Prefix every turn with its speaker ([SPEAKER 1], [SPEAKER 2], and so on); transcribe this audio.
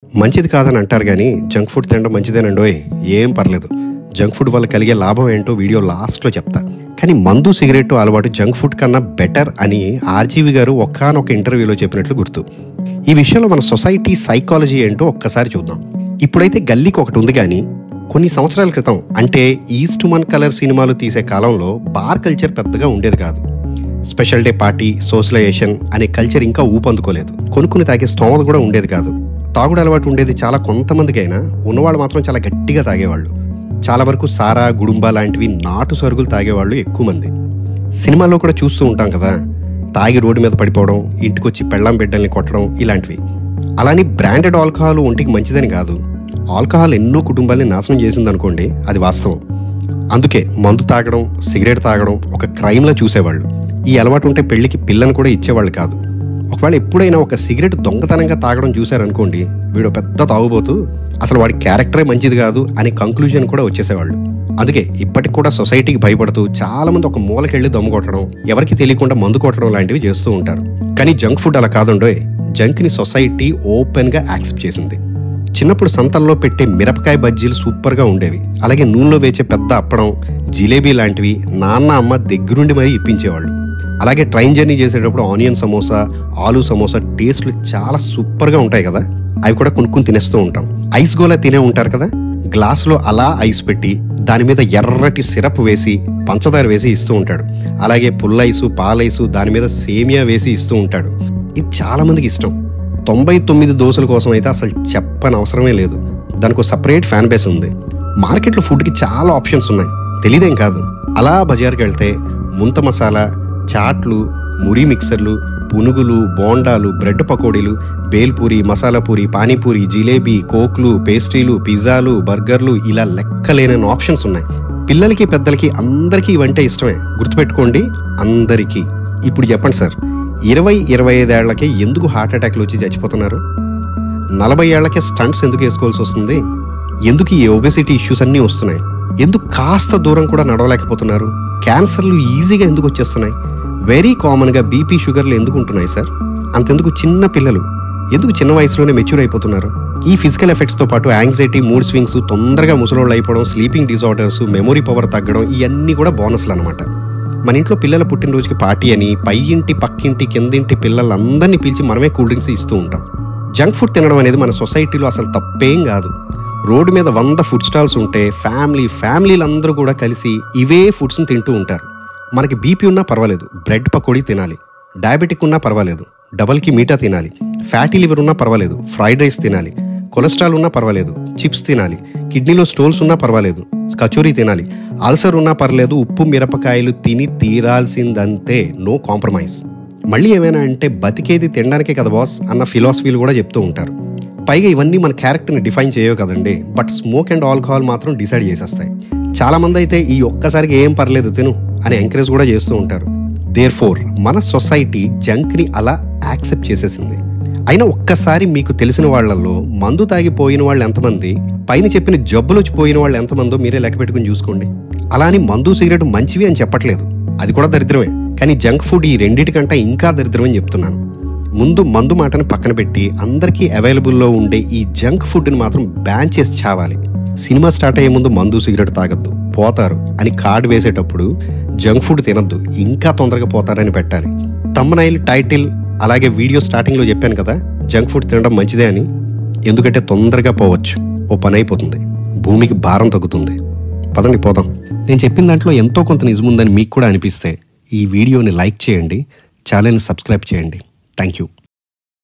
[SPEAKER 1] మంచిది కాదని అంటారు కానీ జంక్ ఫుడ్ తినడం మంచిదేనండోయ్, ఏం పర్లేదు. జంక్ ఫుడ్ వల్ల కలిగే లాభం ఏంటో వీడియో లాస్ట్లో చెప్తా. కానీ మందు సిగరెట్ అలవాటు జంక్ ఫుడ్ కన్నా బెటర్ అని ఆర్జీవి గారు ఒక్కానొక ఇంటర్వ్యూలో చెప్పినట్లు గుర్తు. ఈ విషయంలో మన సొసైటీ సైకాలజీ ఏంటో ఒక్కసారి చూద్దాం. ఇప్పుడైతే గల్లీకి ఒకటి ఉంది, కానీ కొన్ని సంవత్సరాల క్రితం అంటే ఈస్ట్ మన్ కలర్ సినిమాలు తీసే కాలంలో బార్ కల్చర్ పెద్దగా ఉండేది కాదు. స్పెషల్ డే పార్టీ, సోషలైజేషన్ అనే కల్చర్ ఇంకా ఊపందుకోలేదు. కొనుక్కుని తాగే స్తోమత కూడా ఉండేది కాదు. తాగుడు అలవాటు ఉండేది చాలా కొంతమందికైనా, ఉన్నవాళ్ళు మాత్రం చాలా గట్టిగా తాగేవాళ్ళు. చాలా వరకు సారా, గుడుంబా లాంటివి నాటు సరుకులు తాగేవాళ్ళు ఎక్కువ మంది. సినిమాల్లో కూడా చూస్తూ ఉంటాం కదా, తాగి రోడ్డు మీద పడిపోవడం, ఇంటికొచ్చి పెళ్ళాం బిడ్డల్ని కొట్టడం ఇలాంటివి. అలాని బ్రాండెడ్ ఆల్కహాల్ ఒంటికి మంచిదని కాదు. ఆల్కహాల్ ఎన్నో కుటుంబాల్ని నాశనం చేసిందనుకోండి, అది వాస్తవం. అందుకే మందు తాగడం, సిగరెట్ తాగడం ఒక క్రైమ్లా చూసేవాళ్ళు. ఈ అలవాటు ఉంటే పెళ్లికి పిల్లని కూడా ఇచ్చేవాళ్ళు కాదు. ఒకవేళ ఎప్పుడైనా ఒక సిగరెట్ దొంగతనంగా తాగడం చూశారనుకోండి, వీడు పెద్ద తాగుబోతూ, అసలు వాడి క్యారెక్టరే మంచిది కాదు అని కంక్లూజన్ కూడా వచ్చేసేవాళ్ళు. అందుకే ఇప్పటికి కూడా సొసైటీకి భయపడుతూ చాలా మంది ఒక మూలకెళ్ళి దమ్ము కొట్టడం, ఎవరికి తెలియకుండా మందు కొట్టడం లాంటివి చేస్తూ ఉంటారు. కానీ జంక్ ఫుడ్ అలా కాదుండోయ్. జంక్ని సొసైటీ ఓపెన్గా యాక్సెప్ట్ చేసింది. చిన్నప్పుడు సంతల్లో పెట్టే మిరపకాయ బజ్జీలు సూపర్గా ఉండేవి. అలాగే నూనెలో వేచే పెద్ద అప్పడం, జిలేబీ లాంటివి నాన్న అమ్మ దగ్గరుండి మరీ ఇప్పించేవాళ్ళు. అలాగే ట్రైన్ జర్నీ చేసేటప్పుడు ఆనియన్ సమోసా, ఆలూ సమోసా టేస్ట్లు చాలా సూపర్గా ఉంటాయి కదా, అవి కూడా కొనుక్కుని తినేస్తూ ఉంటాం. ఐస్ గోలా తినే ఉంటారు కదా, గ్లాసులో అలా ఐస్ పెట్టి దాని మీద ఎర్రటి సిరప్ వేసి పంచదార వేసి ఇస్తూ ఉంటాడు. అలాగే పుల్లైసు, పాలైసు, దాని మీద సేమియా వేసి ఇస్తూ ఉంటాడు. ఇది చాలా మందికి ఇష్టం. 99 దోశల కోసం అయితే అసలు చెప్పని అవసరమే లేదు. దానికి ఒక సపరేట్ ఫ్యాన్ బేస్ ఉంది. మార్కెట్లో ఫుడ్కి చాలా ఆప్షన్స్ ఉన్నాయి, తెలీదేం కాదు. అలా బజార్కి వెళ్తే ముంత మసాలా, చాట్లు, మురి మిక్సర్లు, పునుగులు, బోండాలు, బ్రెడ్ పకోడీలు, బేల్పూరి, మసాలా పూరి, పానీపూరి, జిలేబీ, కోక్లు, పేస్ట్రీలు, పిజ్జాలు, బర్గర్లు, ఇలా లెక్కలేనన్ని ఆప్షన్స్ ఉన్నాయి. పిల్లలకి పెద్దలకి అందరికీ ఇవంటే ఇష్టమే. గుర్తుపెట్టుకోండి, అందరికీ. ఇప్పుడు చెప్పండి సార్, 20-25 ఏళ్లకే ఎందుకు హార్ట్ అటాక్లు వచ్చి చచ్చిపోతున్నారు? 40 ఏళ్లకే స్టంట్స్ ఎందుకు వేసుకోవాల్సి వస్తుంది? ఎందుకు ఈ ఒబెసిటీ ఇష్యూస్ అన్నీ వస్తున్నాయి? ఎందుకు కాస్త దూరం కూడా నడవలేకపోతున్నారు? క్యాన్సర్లు ఈజీగా ఎందుకు వచ్చేస్తున్నాయి? వెరీ కామన్గా బీపీ, షుగర్లు ఎందుకు ఉంటున్నాయి సార్? అంతెందుకు చిన్న పిల్లలు ఎందుకు చిన్న వయసులోనే మెచ్యూర్ అయిపోతున్నారు? ఈ ఫిజికల్ ఎఫెక్ట్స్తో పాటు యాంగ్జైటీ, మూడ్ స్వింగ్స్, తొందరగా ముసలోళ్ళు అయిపోవడం, స్లీపింగ్ డిజార్డర్స్, మెమొరీ పవర్ తగ్గడం, ఇవన్నీ కూడా బోనస్లు అనమాట. మన ఇంట్లో పిల్లల పుట్టినరోజుకి పార్టీ అని పై ఇంటి, పక్కింటి, కిందింటి పిల్లలందరినీ పిలిచి మనమే కూల్ డ్రింక్స్ ఇస్తూ ఉంటాం. జంక్ ఫుడ్ తినడం అనేది మన సొసైటీలో అసలు తప్పేం కాదు. రోడ్డు మీద 100 ఫుడ్ స్టాల్స్ ఉంటే ఫ్యామిలీలందరూ కూడా కలిసి ఇవే ఫుడ్స్ని తింటూ ఉంటారు. మనకి బీపీ ఉన్నా పర్వాలేదు, బ్రెడ్ పకోడీ తినాలి. డయాబెటిక్ ఉన్నా పర్వాలేదు, డబల్కి మీఠా తినాలి. ఫ్యాటీ లివర్ ఉన్నా పర్వాలేదు, ఫ్రైడ్ రైస్ తినాలి. కొలెస్ట్రాల్ ఉన్నా పర్వాలేదు, చిప్స్ తినాలి. కిడ్నీలో స్టోన్స్ ఉన్నా పర్వాలేదు, కచోరీ తినాలి. అల్సర్ ఉన్నా పర్లేదు, ఉప్పు మిరపకాయలు తిని తీరాల్సిందంతే, నో కాంప్రమైజ్. మళ్ళీ ఏమైనా అంటే బతికేది తినడానికే కదా బాస్ అన్న ఫిలాసఫీలు కూడా చెప్తూ ఉంటారు. పైగా ఇవన్నీ మన క్యారెక్టర్ని డిఫైన్ చేయవు కదండి, బట్ స్మోక్ అండ్ ఆల్కహాల్ మాత్రం డిసైడ్ చేసేస్తాయి. చాలామంది అయితే ఈ ఒక్కసారికి ఏం పర్లేదు తిను అని ఎంకరేజ్ కూడా చేస్తూ ఉంటారు. దేర్ఫోర్ మన సొసైటీ జంక్ని అలా యాక్సెప్ట్ చేసేసింది. అయినా ఒక్కసారి మీకు తెలిసిన వాళ్లలో మందు తాగిపోయిన వాళ్ళు ఎంతమంది, పైన చెప్పిన జబ్బులు వచ్చిపోయిన వాళ్ళు ఎంతమందో మీరే లెక్క పెట్టుకుని చూసుకోండి. అలా అని మందు, సిగరెట్ మంచివి అని చెప్పట్లేదు, అది కూడా దరిద్రమే. కానీ జంక్ ఫుడ్ ఈ రెండింటికంటే ఇంకా దరిద్రం అని చెప్తున్నాను. ముందు మందు మాటని పక్కన పెట్టి అందరికీ అవైలబుల్లో ఉండే ఈ జంక్ ఫుడ్ని మాత్రం బ్యాన్ చేసి చావాలి. సినిమా స్టార్ట్ అయ్యే ముందు మందు, సిగరెట్ తాగొద్దు, పోతారు అని కార్డు వేసేటప్పుడు జంక్ ఫుడ్ తినొద్దు, ఇంకా తొందరగా పోతారని పెట్టాలి. థంబ్నెయిల్, టైటిల్, అలాగే వీడియో స్టార్టింగ్లో చెప్పాను కదా, జంక్ ఫుడ్ తినడం మంచిదే అని. ఎందుకంటే తొందరగా పోవచ్చు, ఓ పని అయిపోతుంది, భూమికి భారం తగ్గుతుంది. పదండి పోదాం. నేను చెప్పిన దాంట్లో ఎంతో కొంత నిజముందని మీకు కూడా అనిపిస్తే ఈ వీడియోని లైక్ చేయండి, ఛానల్ని సబ్స్క్రైబ్ చేయండి. Thank you.